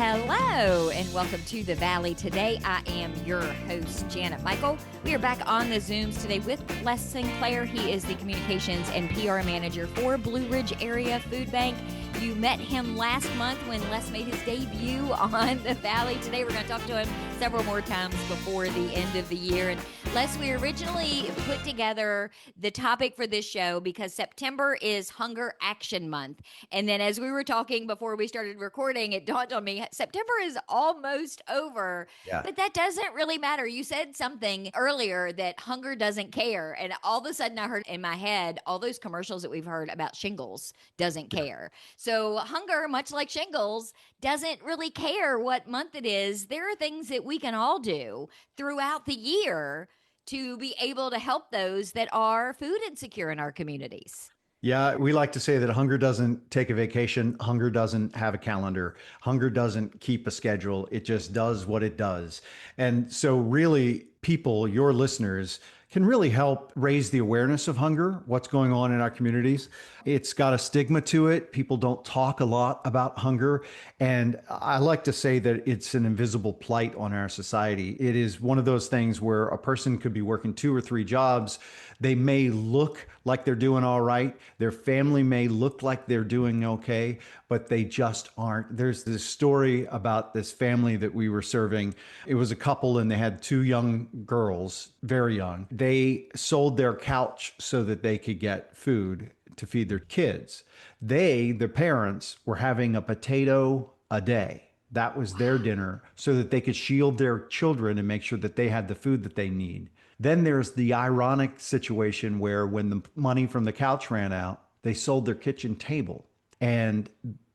Hello, and welcome to the Valley. Today, I am your host, Janet Michael. We are back on the Zooms today with Les Sinclair. He is the Communications and PR Manager for Blue Ridge Area Food Bank. You met him last month when Les made his debut on the Valley. Today, we're going to talk to him several more times before the end of the year. And Les, we originally put together the topic for this show because September is Hunger Action Month. And then as we were talking before we started recording, it dawned on me, September is almost over, but that doesn't really matter. You said something earlier that hunger doesn't care. And all of a sudden I heard in my head, all those commercials that we've heard about shingles doesn't care. So hunger, much like shingles, doesn't really care what month it is. There are things that we can all do throughout the year to be able to help those that are food insecure in our communities. Yeah, we like to say that hunger doesn't take a vacation. Hunger doesn't have a calendar. Hunger doesn't keep a schedule. It just does what it does. And so really, people, your listeners, can really help raise the awareness of hunger, what's going on in our communities. It's got a stigma to it. People don't talk a lot about hunger. And I like to say that it's an invisible plight on our society. It is one of those things where a person could be working 2 or 3 jobs. They may look like they're doing all right. Their family may look like they're doing okay, but they just aren't. There's this story about this family that we were serving. It was a couple and they had 2 young girls, very young. They sold their couch so that they could get food to feed their kids. The parents, were having a potato a day. That was their dinner so that they could shield their children and make sure that they had the food that they need. Then there's the ironic situation where when the money from the couch ran out, they sold their kitchen table. And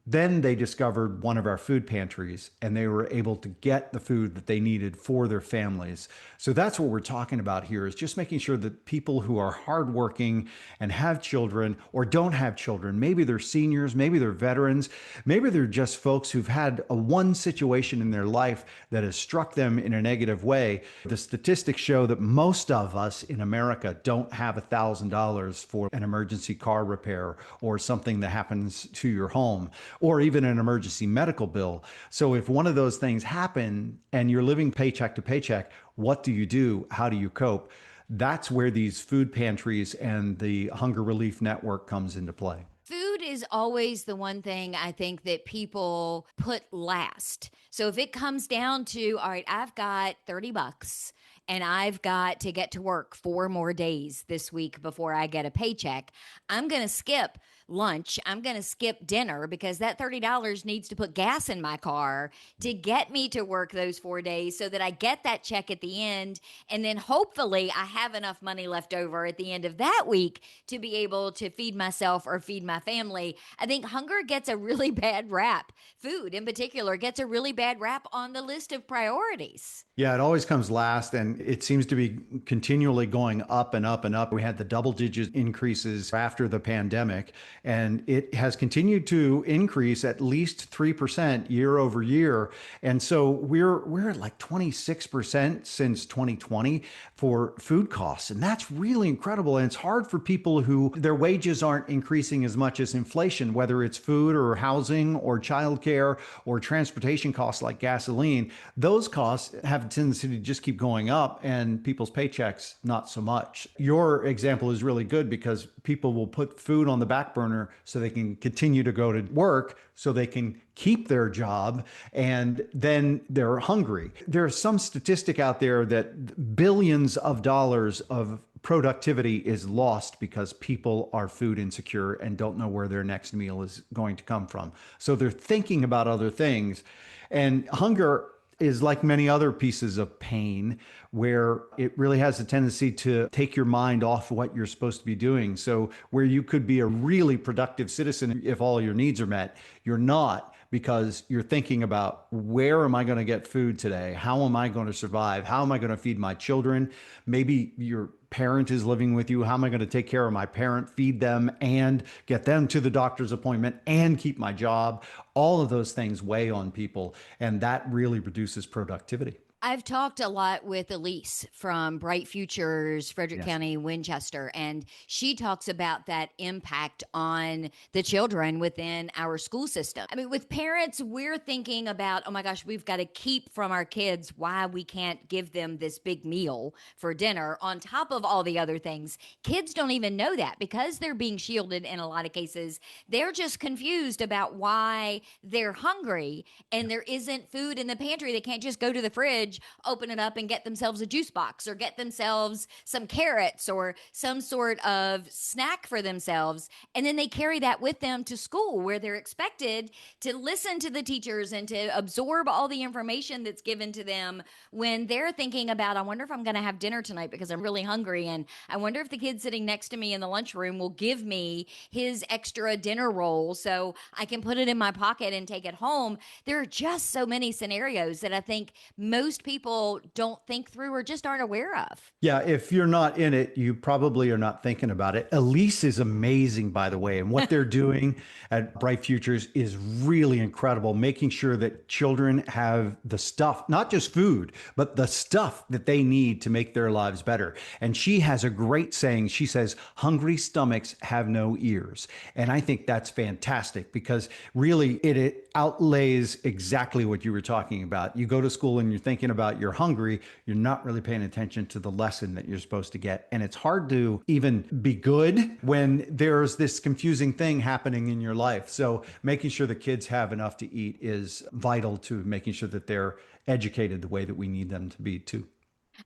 then they discovered one of our food pantries and they were able to get the food that they needed for their families. So that's what we're talking about here, is just making sure that people who are hardworking and have children or don't have children, maybe they're seniors, maybe they're veterans, maybe they're just folks who've had one situation in their life that has struck them in a negative way. The statistics show that most of us in America don't have $1,000 for an emergency car repair or something that happens to your home, or even an emergency medical bill. So if one of those things happen and you're living paycheck to paycheck, what do you do? How do you cope? That's where these food pantries and the Hunger Relief Network comes into play. Food is always the one thing I think that people put last. So if it comes down to, all right, I've got $30 and I've got to get to work 4 more days this week before I get a paycheck, I'm going to skip lunch. I'm going to skip dinner because that $30 needs to put gas in my car to get me to work those 4 days so that I get that check at the end. And then hopefully I have enough money left over at the end of that week to be able to feed myself or feed my family. I think hunger gets a really bad rap. Food in particular gets a really bad rap on the list of priorities. Yeah, it always comes last, and it seems to be continually going up and up and up. We had the double-digit increases after the pandemic, and it has continued to increase at least 3% year over year. And so we're at like 26% since 2020 for food costs, and that's really incredible. And it's hard for people who their wages aren't increasing as much as inflation, whether it's food or housing or childcare or transportation costs like gasoline. Those costs have a tendency to just keep going up, and people's paychecks not so much. Your example is really good because people will put food on the back burner so they can continue to go to work, so they can keep their job, and then they're hungry. There's some statistic out there that billions of dollars of productivity is lost because people are food insecure and don't know where their next meal is going to come from. So they're thinking about other things. And hunger is like many other pieces of pain where it really has a tendency to take your mind off what you're supposed to be doing. So where you could be a really productive citizen if all your needs are met, you're not, because you're thinking about, where am I going to get food today? How am I going to survive? How am I going to feed my children? Maybe your parent is living with you. How am I going to take care of my parent, feed them, and get them to the doctor's appointment and keep my job? All of those things weigh on people, and that really reduces productivity. I've talked a lot with Elise from Bright Futures, Frederick Yes. County, Winchester, and she talks about that impact on the children within our school system. I mean, with parents, we're thinking about, oh my gosh, we've got to keep from our kids why we can't give them this big meal for dinner on top of all the other things. Kids don't even know that because they're being shielded in a lot of cases. They're just confused about why they're hungry and there isn't food in the pantry. They can't just go to the fridge, open it up, and get themselves a juice box or get themselves some carrots or some sort of snack for themselves. And then they carry that with them to school where they're expected to listen to the teachers and to absorb all the information that's given to them when they're thinking about, I wonder if I'm going to have dinner tonight because I'm really hungry. And I wonder if the kid sitting next to me in the lunchroom will give me his extra dinner roll so I can put it in my pocket and take it home. There are just so many scenarios that I think most people don't think through or just aren't aware of. Yeah, if you're not in it, you probably are not thinking about it. Elise is amazing, by the way, and what they're doing at Bright Futures is really incredible, making sure that children have the stuff, not just food, but the stuff that they need to make their lives better. And she has a great saying. She says, hungry stomachs have no ears. And I think that's fantastic because really it outlays exactly what you were talking about. You go to school and you're thinking about you're hungry, you're not really paying attention to the lesson that you're supposed to get. And it's hard to even be good when there's this confusing thing happening in your life. So making sure the kids have enough to eat is vital to making sure that they're educated the way that we need them to be too.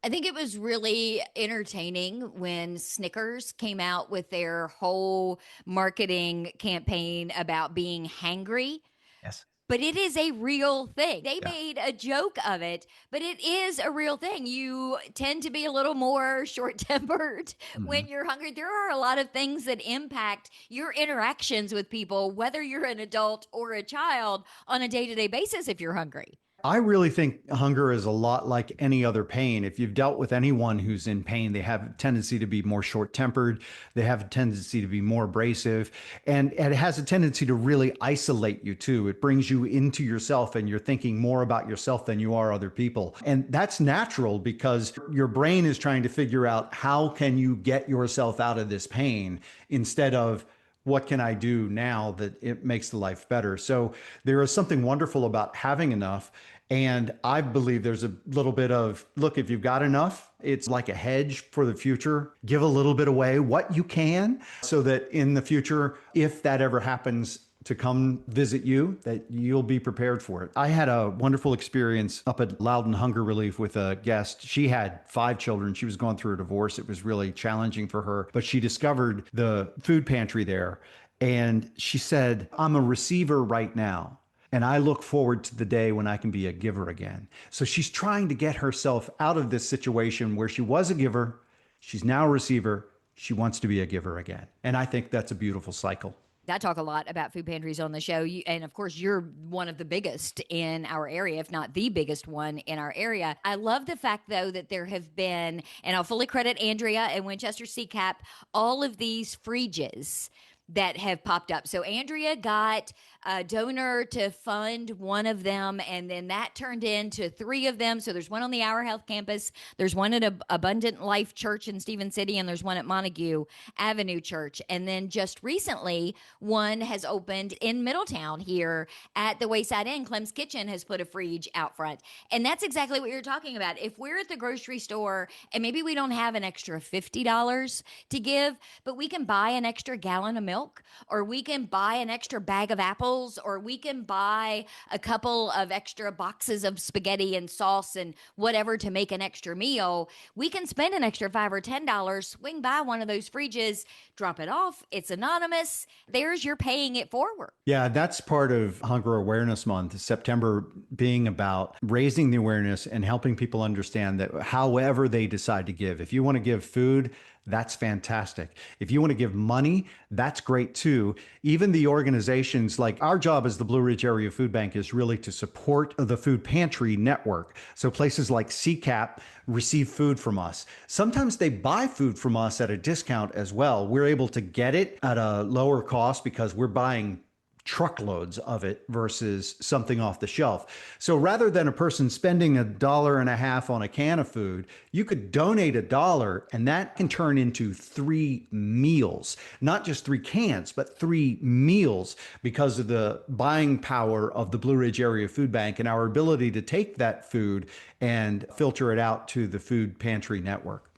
I think it was really entertaining when Snickers came out with their whole marketing campaign about being hangry. Yes. But it is a real thing. They Yeah. made a joke of it, but it is a real thing. You tend to be a little more short tempered Mhm. when you're hungry. There are a lot of things that impact your interactions with people, whether you're an adult or a child, on a day to day basis if you're hungry. I really think hunger is a lot like any other pain. If you've dealt with anyone who's in pain, they have a tendency to be more short tempered. They have a tendency to be more abrasive. And it has a tendency to really isolate you too. It brings you into yourself and you're thinking more about yourself than you are other people. And that's natural because your brain is trying to figure out how can you get yourself out of this pain instead of what can I do now that it makes the life better? So there is something wonderful about having enough. And I believe there's a little bit of look, if you've got enough, it's like a hedge for the future. Give a little bit away, what you can, so that in the future, if that ever happens to come visit you, that you'll be prepared for it. I had a wonderful experience up at Loudon Hunger Relief with a guest. She had 5 children. She was going through a divorce. It was really challenging for her, but she discovered the food pantry there. And she said, I'm a receiver right now. And I look forward to the day when I can be a giver again. So she's trying to get herself out of this situation where she was a giver. She's now a receiver. She wants to be a giver again. And I think that's a beautiful cycle. I talk a lot about food pantries on the show. And of course, you're one of the biggest in our area, if not the biggest one in our area. I love the fact, though, that there have been, and I'll fully credit Andrea and Winchester CCAP, all of these fridges that have popped up. So Andrea got a donor to fund one of them, and then that turned into 3 of them. So there's one on the Our Health campus, there's one at Abundant Life Church in Stephen City, and there's one at Montague Avenue Church. And then just recently, one has opened in Middletown here at the Wayside Inn. Clem's Kitchen has put a fridge out front. And that's exactly what you're talking about. If we're at the grocery store and maybe we don't have an extra $50 to give, but we can buy an extra gallon of milk, or we can buy an extra bag of apples, or we can buy a couple of extra boxes of spaghetti and sauce and whatever to make an extra meal, we can spend an extra $5 or $10, swing by one of those fridges, drop it off. It's anonymous. There's your paying it forward. Yeah, that's part of Hunger Awareness Month, September being about raising the awareness and helping people understand that however they decide to give, if you want to give food, that's fantastic. If you want to give money, that's great too. Even the organizations, like our job as the Blue Ridge Area Food Bank is really to support the food pantry network. So places like CCAP receive food from us. Sometimes they buy food from us at a discount as well. We're able to get it at a lower cost because we're buying truckloads of it versus something off the shelf. So rather than a person spending $1.50 on a can of food, you could donate $1 and that can turn into 3 meals, not just 3 cans, but 3 meals because of the buying power of the Blue Ridge Area Food Bank and our ability to take that food and filter it out to the food pantry network.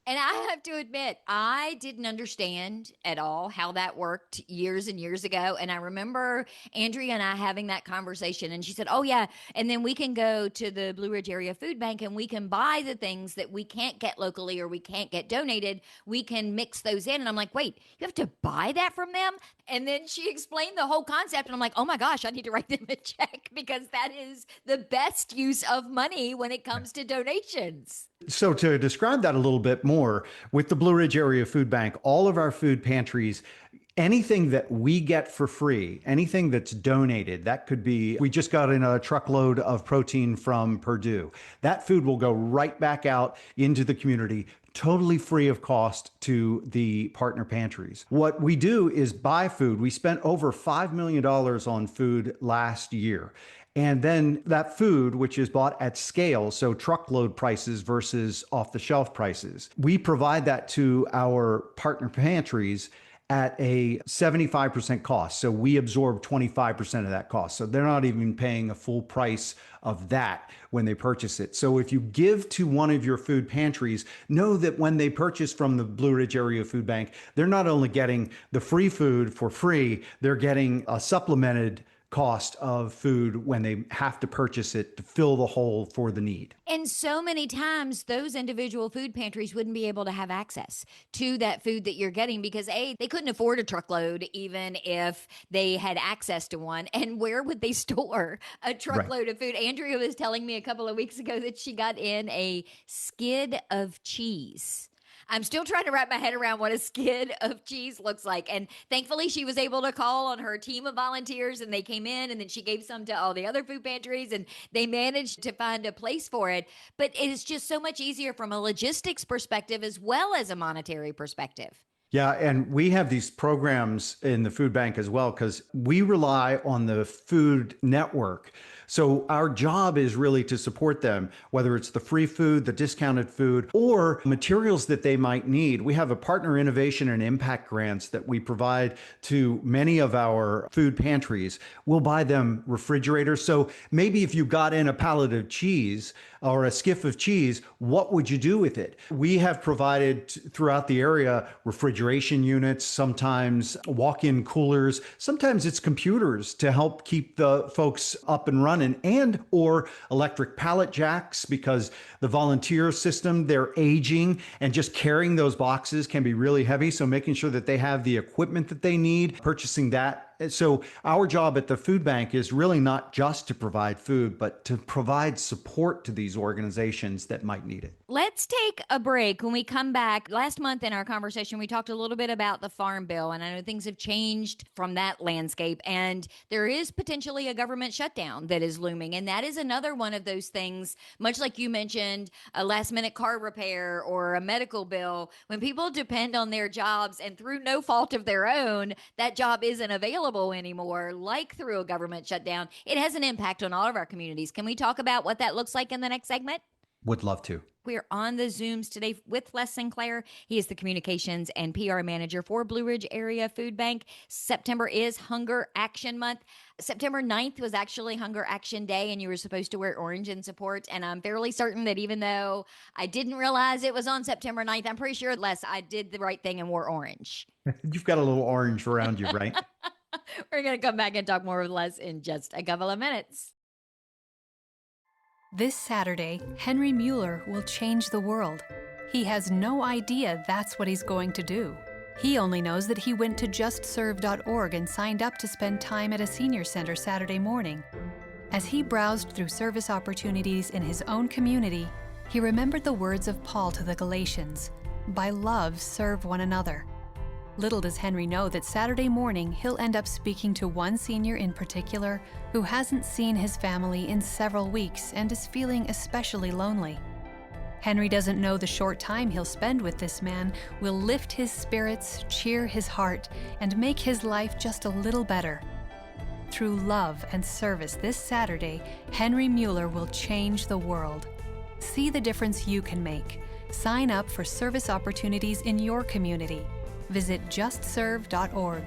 And I have to admit, I didn't understand at all how that worked years and years ago. And I remember Andrea and I having that conversation, and she said, "Oh, yeah. And then we can go to the Blue Ridge Area Food Bank and we can buy the things that we can't get locally or we can't get donated. We can mix those in." And I'm like, "Wait, you have to buy that from them?" And then she explained the whole concept. And I'm like, "Oh my gosh, I need to write them a check because that is the best use of money when it comes to donations." So to describe that a little bit more, with the Blue Ridge Area Food Bank, all of our food pantries, anything that we get for free, anything that's donated, that could be, we just got in a truckload of protein from Purdue. That food will go right back out into the community, totally free of cost to the partner pantries. What we do is buy food. We spent over $5 million on food last year. And then that food, which is bought at scale, so truckload prices versus off the shelf prices, we provide that to our partner pantries at a 75% cost. So we absorb 25% of that cost. So they're not even paying a full price of that when they purchase it. So if you give to one of your food pantries, know that when they purchase from the Blue Ridge Area Food Bank, they're not only getting the free food for free, they're getting a supplemented cost of food when they have to purchase it to fill the hole for the need. And so many times those individual food pantries wouldn't be able to have access to that food that you're getting because A, they couldn't afford a truckload even if they had access to one. And where would they store a truckload of food? Andrea was telling me a couple of weeks ago that she got in a skid of cheese. I'm still trying to wrap my head around what a skid of cheese looks like. And thankfully, she was able to call on her team of volunteers and they came in and then she gave some to all the other food pantries and they managed to find a place for it. But it is just so much easier from a logistics perspective as well as a monetary perspective. Yeah, and we have these programs in the food bank as well because we rely on the food network. So our job is really to support them, whether it's the free food, the discounted food, or materials that they might need. We have a partner innovation and impact grants that we provide to many of our food pantries. We'll buy them refrigerators. So maybe if you got in a pallet of cheese or a skiff of cheese, what would you do with it? We have provided throughout the area refrigeration units, sometimes walk-in coolers, sometimes it's computers to help keep the folks up and running, and or electric pallet jacks because the volunteer system, they're aging and just carrying those boxes can be really heavy. So making sure that they have the equipment that they need, purchasing that. So our job at the food bank is really not just to provide food, but to provide support to these organizations that might need it. Let's take a break. When we come back, last month in our conversation, we talked a little bit about the Farm Bill, and I know things have changed from that landscape, and there is potentially a government shutdown that is looming, and that is another one of those things, much like you mentioned, a last-minute car repair or a medical bill. When people depend on their jobs, and through no fault of their own, that job isn't available anymore, like through a government shutdown, it has an impact on all of our communities. Can we talk about what that looks like in the next segment? Would love to. We're on the Zooms today with Les Sinclair. He is the communications and PR manager for Blue Ridge Area Food Bank. September is Hunger Action Month. September 9th was actually Hunger Action Day, and you were supposed to wear orange in support. And I'm fairly certain that even though I didn't realize it was on September 9th, I'm pretty sure, Les, I did the right thing and wore orange. You've got a little orange around you, right? We're going to come back and talk more with Les in just a couple of minutes. This Saturday, Henry Mueller will change the world. He has no idea that's what he's going to do. He only knows that he went to justserve.org and signed up to spend time at a senior center Saturday morning. As he browsed through service opportunities in his own community, he remembered the words of Paul to the Galatians, "By love, serve one another." Little does Henry know that Saturday morning he'll end up speaking to one senior in particular who hasn't seen his family in several weeks and is feeling especially lonely. Henry doesn't know the short time he'll spend with this man will lift his spirits, cheer his heart, and make his life just a little better. Through love and service this Saturday, Henry Mueller will change the world. See the difference you can make. Sign up for service opportunities in your community. Visit justserve.org.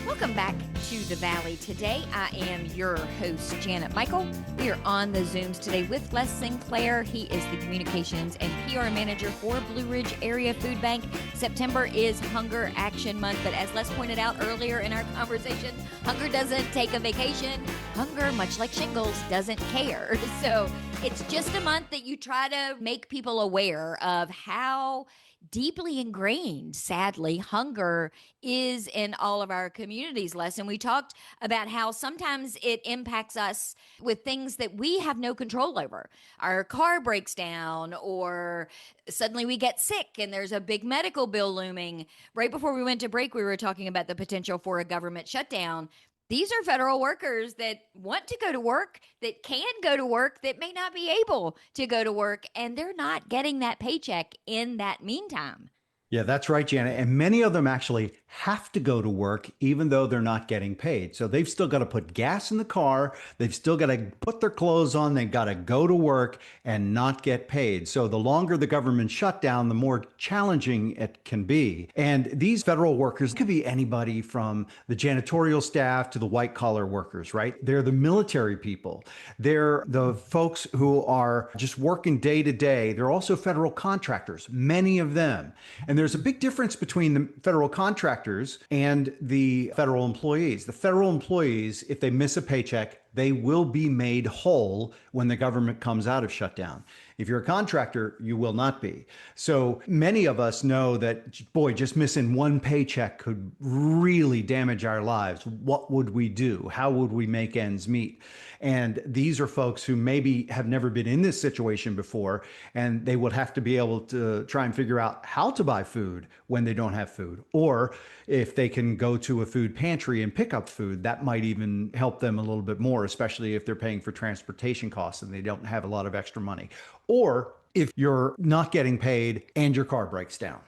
Welcome back to the Valley today. I am your host, Janet Michael. We are on the Zooms today with Les Sinclair. He is the Communications and PR Manager for Blue Ridge Area Food Bank. September is Hunger Action Month, but as Les pointed out earlier in our conversation, hunger doesn't take a vacation. Hunger, much like shingles, doesn't care. So it's just a month that you try to make people aware of how deeply ingrained, sadly, hunger is in all of our communities, Les. And we talked about how sometimes it impacts us with things that we have no control over. Our car breaks down, or suddenly we get sick and there's a big medical bill looming. Right before we went to break, we were talking about the potential for a government shutdown. These are federal workers that want to go to work, that can go to work, that may not be able to go to work, and they're not getting that paycheck in that meantime. Yeah, that's right, Janet. And many of them actually have to go to work even though they're not getting paid. So they've still got to put gas in the car. They've still got to put their clothes on. They've got to go to work and not get paid. So the longer the government shutdown, the more challenging it can be. And these federal workers could be anybody from the janitorial staff to the white collar workers, right? They're the military people. They're the folks who are just working day to day. They're also federal contractors, many of them. And there's a big difference between the federal contractors and the federal employees. The federal employees, if they miss a paycheck, they will be made whole when the government comes out of shutdown. If you're a contractor, you will not be. So many of us know that, boy, just missing one paycheck could really damage our lives. What would we do? How would we make ends meet? And these are folks who maybe have never been in this situation before, and they would have to be able to try and figure out how to buy food when they don't have food. Or if they can go to a food pantry and pick up food, that might even help them a little bit more, especially if they're paying for transportation costs and they don't have a lot of extra money. Or if you're not getting paid and your car breaks down.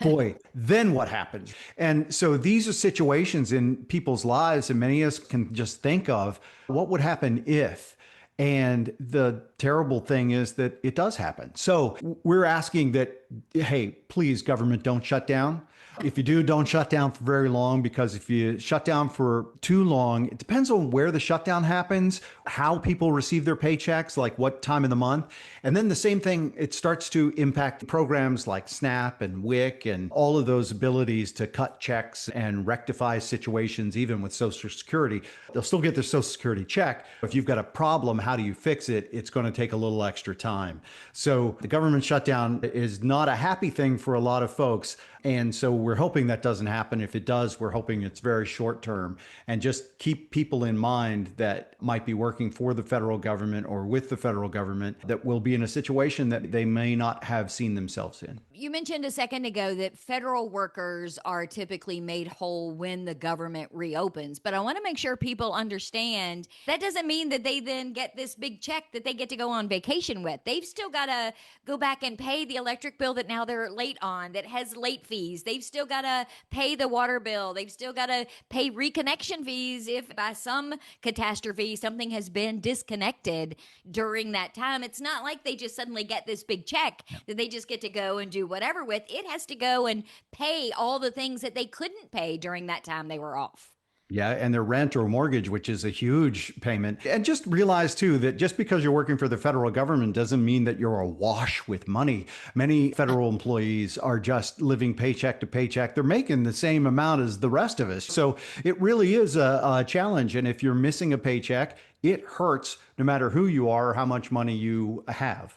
Boy, then what happens? And so these are situations in people's lives, and many of us can just think of what would happen if. And the terrible thing is that it does happen. So we're asking that, hey, please, government, don't shut down. If you do, don't shut down for very long, because if you shut down for too long, it depends on where the shutdown happens, how people receive their paychecks, like what time of the month. And then the same thing, it starts to impact programs like SNAP and WIC and all of those abilities to cut checks and rectify situations, even with Social Security. They'll still get their Social Security check. If you've got a problem, how do you fix it? It's going to take a little extra time. So the government shutdown is not a happy thing for a lot of folks. And so we're hoping that doesn't happen. If it does, we're hoping it's very short term, and just keep people in mind that might be working for the federal government or with the federal government that will be in a situation that they may not have seen themselves in. You mentioned a second ago that federal workers are typically made whole when the government reopens, but I want to make sure people understand that doesn't mean that they then get this big check that they get to go on vacation with. They've still got to go back and pay the electric bill that now they're late on, that has late fees. They've still got to pay the water bill. They've still got to pay reconnection fees if by some catastrophe something has been disconnected during that time. It's not like they just suddenly get this big check that they just get to go and do whatever with. It has to go and pay all the things that they couldn't pay during that time they were off. Yeah, and their rent or mortgage, which is a huge payment. And just realize, too, that just because you're working for the federal government doesn't mean that you're awash with money. Many federal employees are just living paycheck to paycheck. They're making the same amount as the rest of us. So it really is a challenge. And if you're missing a paycheck, it hurts no matter who you are or how much money you have.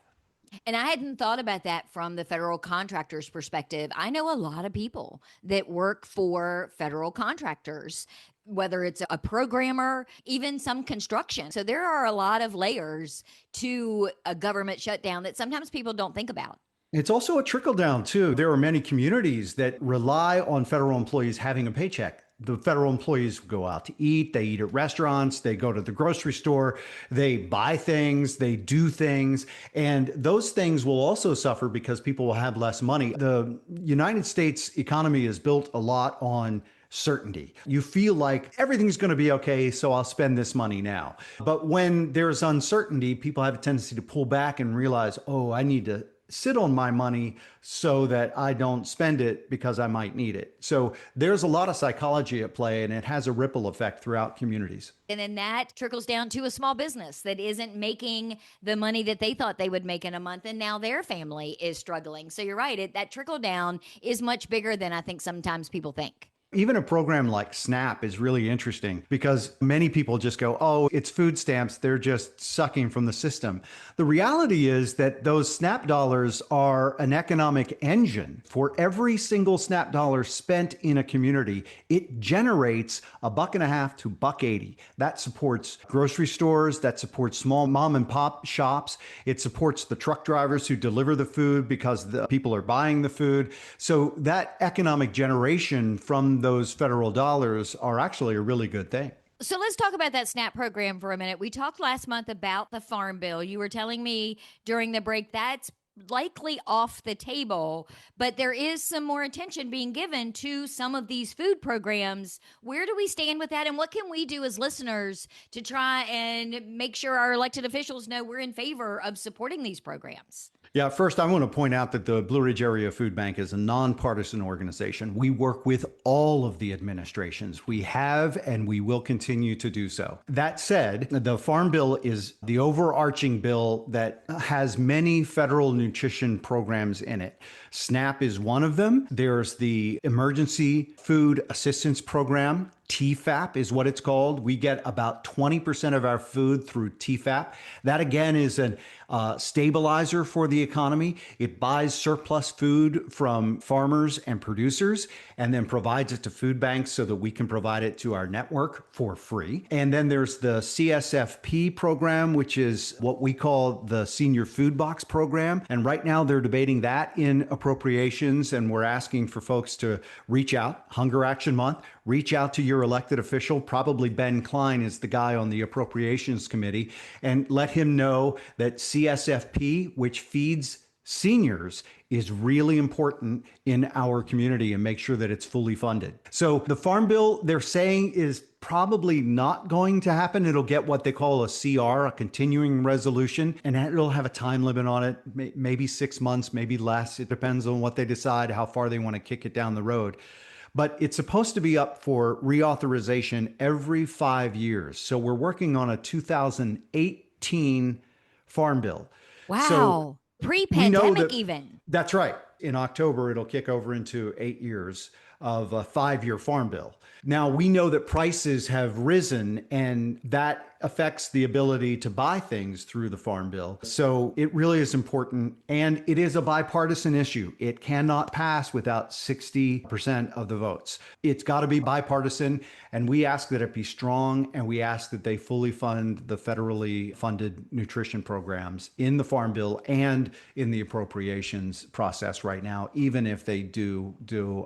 And I hadn't thought about that from the federal contractor's perspective. I know a lot of people that work for federal contractors, whether it's a programmer, even some construction. So there are a lot of layers to a government shutdown that sometimes people don't think about. It's also a trickle down, too. There are many communities that rely on federal employees having a paycheck. The federal employees go out to eat, they eat at restaurants, they go to the grocery store, they buy things, they do things, and those things will also suffer because people will have less money. The United States economy is built a lot on certainty. You feel like everything's going to be okay, so I'll spend this money now. But when there's uncertainty, people have a tendency to pull back and realize, oh, I need to sit on my money so that I don't spend it because I might need it. So there's a lot of psychology at play, and it has a ripple effect throughout communities. And then that trickles down to a small business that isn't making the money that they thought they would make in a month, and now their family is struggling. So you're right, that trickle down is much bigger than I think sometimes people think. Even a program like SNAP is really interesting because many people just go, oh, it's food stamps. They're just sucking from the system. The reality is that those SNAP dollars are an economic engine. For every single SNAP dollar spent in a community, it generates $1.50 to $1.80. That supports grocery stores, that supports small mom and pop shops. It supports the truck drivers who deliver the food because the people are buying the food. So that economic generation from those federal dollars are actually a really good thing. So let's talk about that SNAP program for a minute. We talked last month about the Farm Bill. You were telling me during the break that's likely off the table, but there is some more attention being given to some of these food programs. Where do we stand with that? And what can we do as listeners to try and make sure our elected officials know we're in favor of supporting these programs? Yeah, first, I want to point out that the Blue Ridge Area Food Bank is a nonpartisan organization. We work with all of the administrations. We have and we will continue to do so. That said, the Farm Bill is the overarching bill that has many federal nutrition programs in it. SNAP is one of them. There's the Emergency Food Assistance Program. TFAP is what it's called. We get about 20% of our food through TFAP. That again is a stabilizer for the economy. It buys surplus food from farmers and producers and then provides it to food banks so that we can provide it to our network for free. And then there's the CSFP program, which is what we call the Senior Food Box program. And right now they're debating that in appropriations, and we're asking for folks to reach out. Hunger Action Month. Reach out to your elected official. Probably Ben Klein is the guy on the Appropriations Committee, and let him know that CSFP, which feeds seniors, is really important in our community, and make sure that it's fully funded. So the Farm Bill, they're saying, is probably not going to happen. It'll get what they call a CR, a continuing resolution, and it'll have a time limit on it, maybe 6 months, maybe less. It depends on what they decide, how far they want to kick it down the road. But it's supposed to be up for reauthorization every 5 years. So we're working on a 2018 Farm Bill. Wow. So pre-pandemic even. That's right. In October, it'll kick over into 8 years of a 5-year Farm Bill. Now, we know that prices have risen, and that affects the ability to buy things through the Farm Bill. So it really is important, and it is a bipartisan issue. It cannot pass without 60% of the votes. It's got to be bipartisan, and we ask that it be strong, and we ask that they fully fund the federally funded nutrition programs in the Farm Bill and in the appropriations process right now, even if they do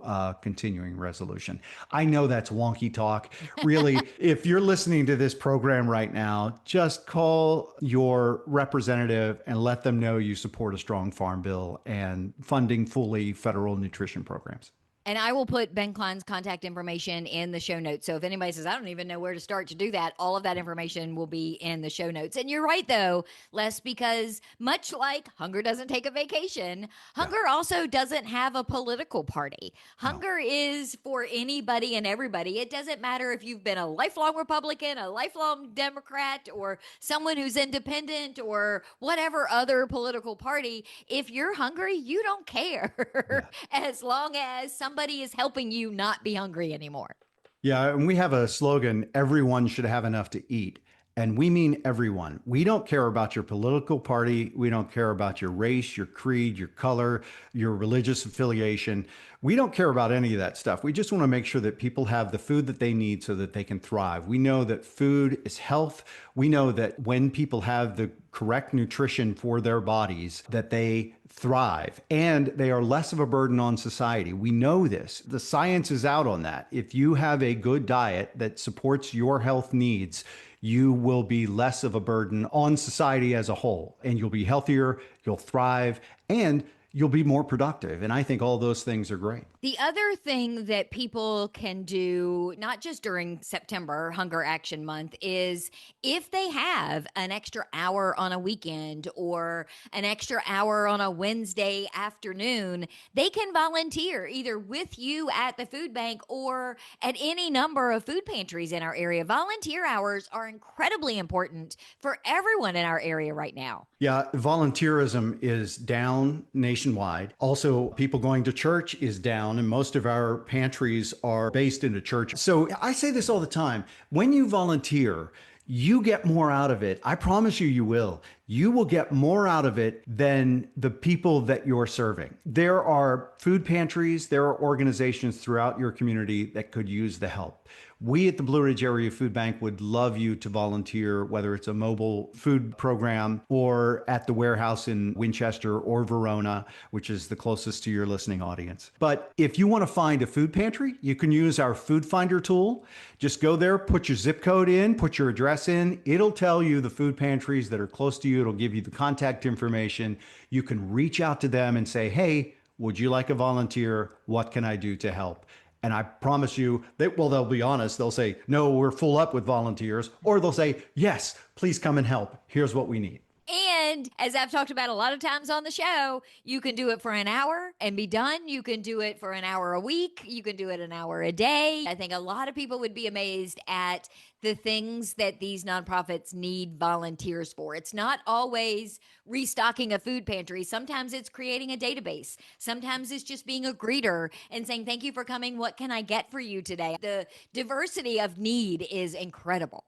a continuing resolution. I know that's wonky talk. Really, if you're listening to this program right now, just call your representative and let them know you support a strong Farm Bill and funding fully federal nutrition programs. And I will put Ben Klein's contact information in the show notes. So if anybody says, I don't even know where to start to do that, all of that information will be in the show notes. And you're right, though, Les, because much like hunger doesn't take a vacation, hunger also doesn't have a political party. Hunger is for anybody and everybody. It doesn't matter if you've been a lifelong Republican, a lifelong Democrat, or someone who's independent, or whatever other political party. If you're hungry, you don't care as long as somebody is helping you not be hungry anymore. Yeah, and we have a slogan, everyone should have enough to eat. And we mean everyone. We don't care about your political party. We don't care about your race, your creed, your color, your religious affiliation. We don't care about any of that stuff. We just want to make sure that people have the food that they need so that they can thrive. We know that food is health. We know that when people have the correct nutrition for their bodies, that they thrive and they are less of a burden on society. We know this. The science is out on that. If you have a good diet that supports your health needs, you will be less of a burden on society as a whole, and you'll be healthier, you'll thrive, and you'll be more productive. And I think all those things are great. The other thing that people can do, not just during September, Hunger Action Month, is if they have an extra hour on a weekend or an extra hour on a Wednesday afternoon, they can volunteer either with you at the food bank or at any number of food pantries in our area. Volunteer hours are incredibly important for everyone in our area right now. Yeah, volunteerism is down nationwide. Also, people going to church is down, and most of our pantries are based in a church. So I say this all the time. When you volunteer, you get more out of it. I promise you, you will. You will get more out of it than the people that you're serving. There are food pantries, there are organizations throughout your community that could use the help. We at the Blue Ridge Area Food Bank would love you to volunteer, whether it's a mobile food program or at the warehouse in Winchester or Verona, which is the closest to your listening audience. But if you want to find a food pantry, you can use our Food Finder tool. Just go there, put your zip code in, put your address in. It'll tell you the food pantries that are close to you. It'll give you the contact information. You can reach out to them and say, hey, would you like a volunteer? What can I do to help? And I promise you that, well, they'll be honest. They'll say, no, we're full up with volunteers. Or they'll say, yes, please come and help. Here's what we need. And as I've talked about a lot of times on the show, you can do it for an hour and be done. You can do it for an hour a week. You can do it an hour a day. I think a lot of people would be amazed at the things that these nonprofits need volunteers for. It's not always restocking a food pantry. Sometimes it's creating a database. Sometimes it's just being a greeter and saying, thank you for coming. What can I get for you today? The diversity of need is incredible.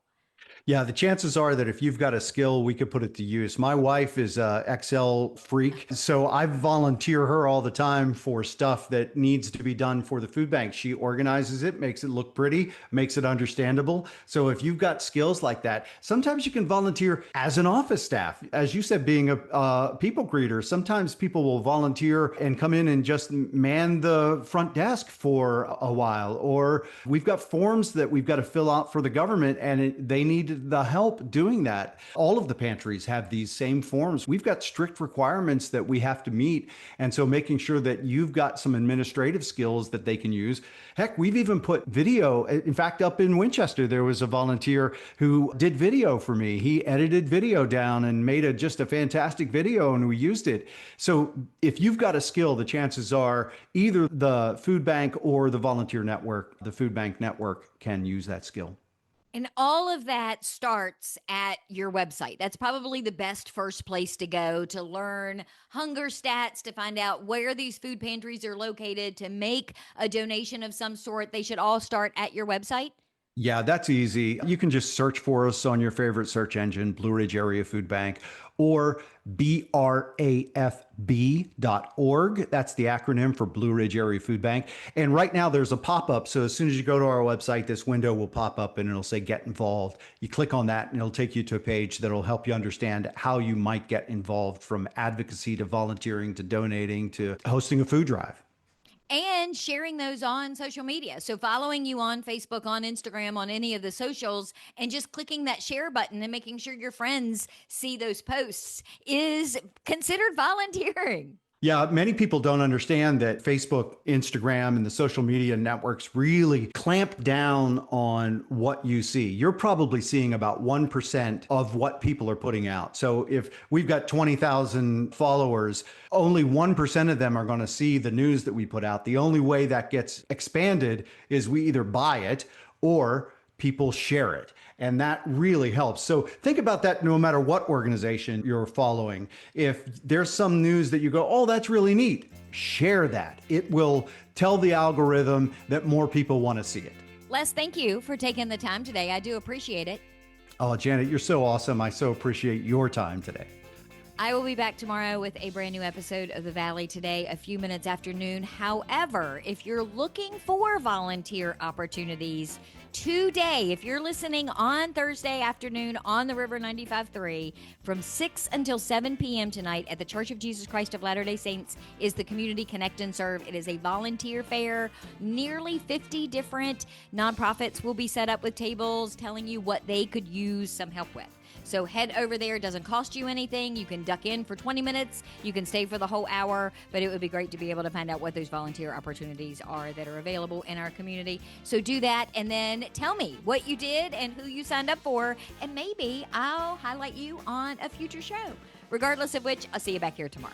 Yeah, the chances are that if you've got a skill, we could put it to use. My wife is a Excel freak, so I volunteer her all the time for stuff that needs to be done for the food bank. She organizes it, makes it look pretty, makes it understandable. So if you've got skills like that, sometimes you can volunteer as an office staff. As you said, being a people greeter, sometimes people will volunteer and come in and just man the front desk for a while. Or we've got forms that we've got to fill out for the government, and they need the help doing that. All of the pantries have these same forms. We've got strict requirements that we have to meet. And so making sure that you've got some administrative skills that they can use. Heck, we've even put video. In fact, up in Winchester, there was a volunteer who did video for me. He edited video down and made just a fantastic video, and we used it. So if you've got a skill, the chances are either the food bank or the volunteer network, the food bank network, can use that skill. And all of that starts at your website. That's probably the best first place to go to learn hunger stats, to find out where these food pantries are located, to make a donation of some sort. They should all start at your website. Yeah, that's easy. You can just search for us on your favorite search engine, Blue Ridge Area Food Bank, or BRAFB.org. That's the acronym for Blue Ridge Area Food Bank. And right now there's a pop-up. So as soon as you go to our website, this window will pop up and it'll say get involved. You click on that and it'll take you to a page that'll help you understand how you might get involved, from advocacy to volunteering to donating to hosting a food drive. And sharing those on social media. So following you on Facebook, on Instagram, on any of the socials, and just clicking that share button and making sure your friends see those posts is considered volunteering. Yeah, many people don't understand that Facebook, Instagram, and the social media networks really clamp down on what you see. You're probably seeing about 1% of what people are putting out. So if we've got 20,000 followers, only 1% of them are going to see the news that we put out. The only way that gets expanded is we either buy it or people share it. And that really helps. So think about that no matter what organization you're following. If there's some news that you go, oh, that's really neat, share that. It will tell the algorithm that more people want to see it. Les, thank you for taking the time today. I do appreciate it. Oh, Janet, you're so awesome. I so appreciate your time today. I will be back tomorrow with a brand new episode of The Valley Today, a few minutes after noon. However, if you're looking for volunteer opportunities today, if you're listening on Thursday afternoon on the River 95.3 from 6 until 7 p.m. tonight at the Church of Jesus Christ of Latter-day Saints is the Community Connect and Serve. It is a volunteer fair. Nearly 50 different nonprofits will be set up with tables telling you what they could use some help with. So head over there. It doesn't cost you anything. You can duck in for 20 minutes. You can stay for the whole hour, but it would be great to be able to find out what those volunteer opportunities are that are available in our community. So do that and then tell me what you did and who you signed up for, and maybe I'll highlight you on a future show. Regardless of which, I'll see you back here tomorrow.